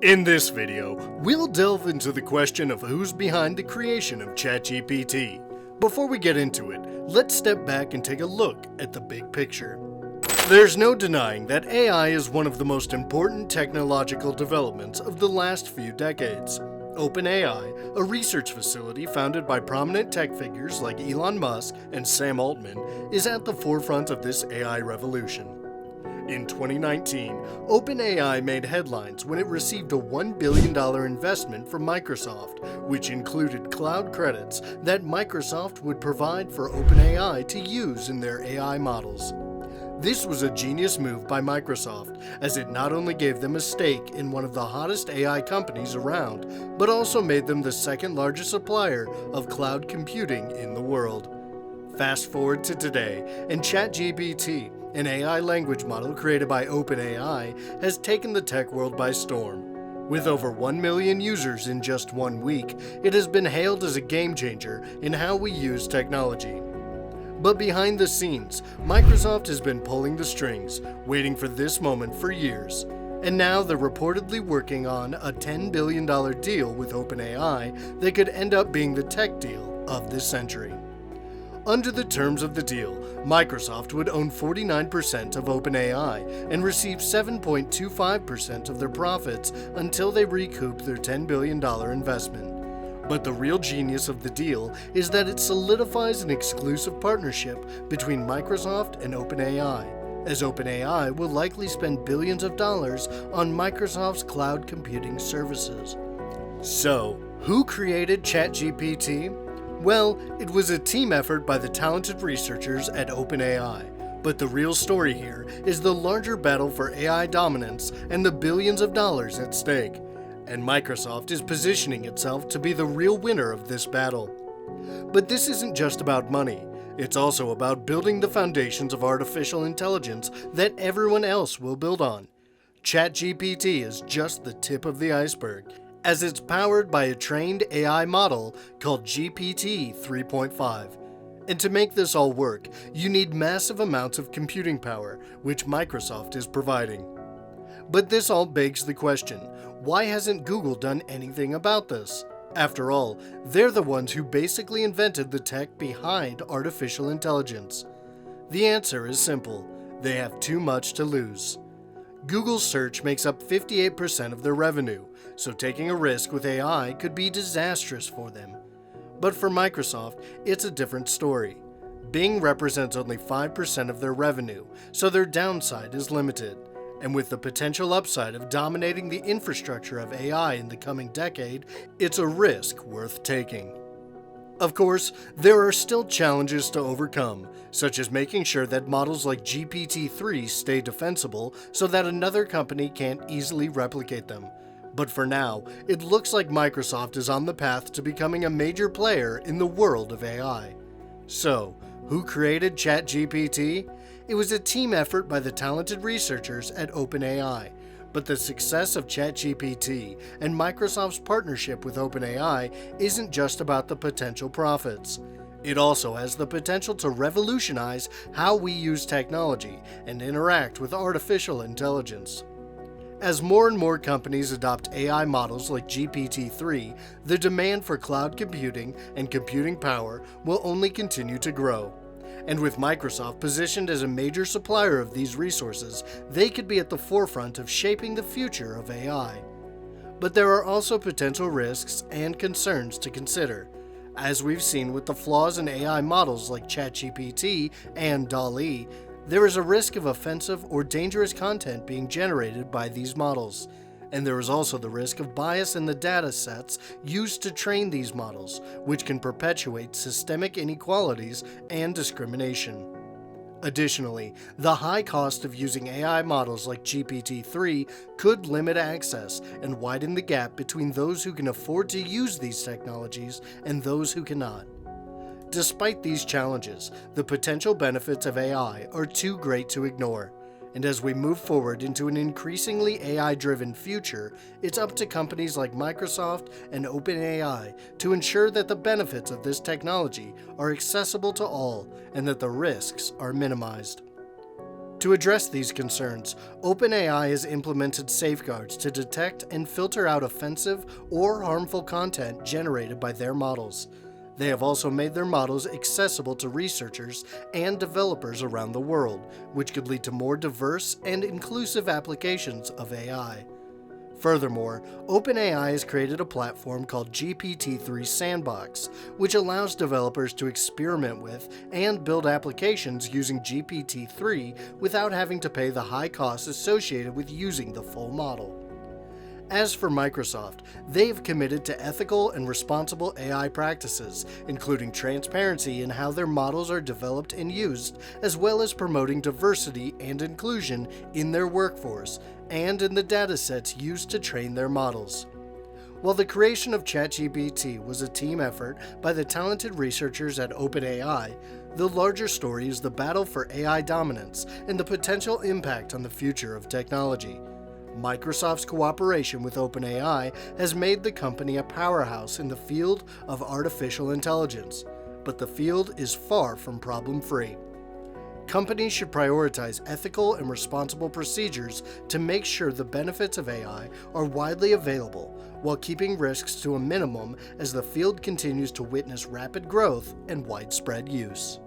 In this video, we'll delve into the question of who's behind the creation of ChatGPT. Before we get into it, let's step back and take a look at the big picture. There's no denying that AI is one of the most important technological developments of the last few decades. OpenAI, a research facility founded by prominent tech figures like Elon Musk and Sam Altman, is at the forefront of this AI revolution. In 2019, OpenAI made headlines when it received a $1 billion investment from Microsoft, which included cloud credits that Microsoft would provide for OpenAI to use in their AI models. This was a genius move by Microsoft, as it not only gave them a stake in one of the hottest AI companies around, but also made them the second largest supplier of cloud computing in the world. Fast forward to today, and ChatGPT, an AI language model created by OpenAI, has taken the tech world by storm. With over 1 million users in just 1 week, it has been hailed as a game changer in how we use technology. But behind the scenes, Microsoft has been pulling the strings, waiting for this moment for years. And now they're reportedly working on a $10 billion deal with OpenAI that could end up being the tech deal of this century. Under the terms of the deal, Microsoft would own 49% of OpenAI and receive 7.25% of their profits until they recoup their $10 billion investment. But the real genius of the deal is that it solidifies an exclusive partnership between Microsoft and OpenAI, as OpenAI will likely spend billions of dollars on Microsoft's cloud computing services. So, who created ChatGPT? Well, it was a team effort by the talented researchers at OpenAI, but the real story here is the larger battle for AI dominance and the billions of dollars at stake. And Microsoft is positioning itself to be the real winner of this battle. But this isn't just about money. It's also about building the foundations of artificial intelligence that everyone else will build on. ChatGPT is just the tip of the iceberg, as it's powered by a trained AI model called GPT 3.5. And to make this all work, you need massive amounts of computing power, which Microsoft is providing. But this all begs the question, why hasn't Google done anything about this? After all, they're the ones who basically invented the tech behind artificial intelligence. The answer is simple: they have too much to lose. Google's search makes up 58% of their revenue, so taking a risk with AI could be disastrous for them. But for Microsoft, it's a different story. Bing represents only 5% of their revenue, so their downside is limited. And with the potential upside of dominating the infrastructure of AI in the coming decade, it's a risk worth taking. Of course, there are still challenges to overcome, such as making sure that models like GPT-3 stay defensible so that another company can't easily replicate them. But for now, it looks like Microsoft is on the path to becoming a major player in the world of AI. So, who created ChatGPT? It was a team effort by the talented researchers at OpenAI, but the success of ChatGPT and Microsoft's partnership with OpenAI isn't just about the potential profits. It also has the potential to revolutionize how we use technology and interact with artificial intelligence. As more and more companies adopt AI models like GPT-3, the demand for cloud computing and computing power will only continue to grow. And with Microsoft positioned as a major supplier of these resources, they could be at the forefront of shaping the future of AI. But there are also potential risks and concerns to consider. As we've seen with the flaws in AI models like ChatGPT and DALL-E, there is a risk of offensive or dangerous content being generated by these models. And there is also the risk of bias in the data sets used to train these models, which can perpetuate systemic inequalities and discrimination. Additionally, the high cost of using AI models like GPT-3 could limit access and widen the gap between those who can afford to use these technologies and those who cannot. Despite these challenges, the potential benefits of AI are too great to ignore. And as we move forward into an increasingly AI-driven future, it's up to companies like Microsoft and OpenAI to ensure that the benefits of this technology are accessible to all and that the risks are minimized. To address these concerns, OpenAI has implemented safeguards to detect and filter out offensive or harmful content generated by their models. They have also made their models accessible to researchers and developers around the world, which could lead to more diverse and inclusive applications of AI. Furthermore, OpenAI has created a platform called GPT-3 Sandbox, which allows developers to experiment with and build applications using GPT-3 without having to pay the high costs associated with using the full model. As for Microsoft, they've committed to ethical and responsible AI practices, including transparency in how their models are developed and used, as well as promoting diversity and inclusion in their workforce and in the datasets used to train their models. While the creation of ChatGPT was a team effort by the talented researchers at OpenAI, the larger story is the battle for AI dominance and the potential impact on the future of technology. Microsoft's cooperation with OpenAI has made the company a powerhouse in the field of artificial intelligence, but the field is far from problem-free. Companies should prioritize ethical and responsible procedures to make sure the benefits of AI are widely available, while keeping risks to a minimum as the field continues to witness rapid growth and widespread use.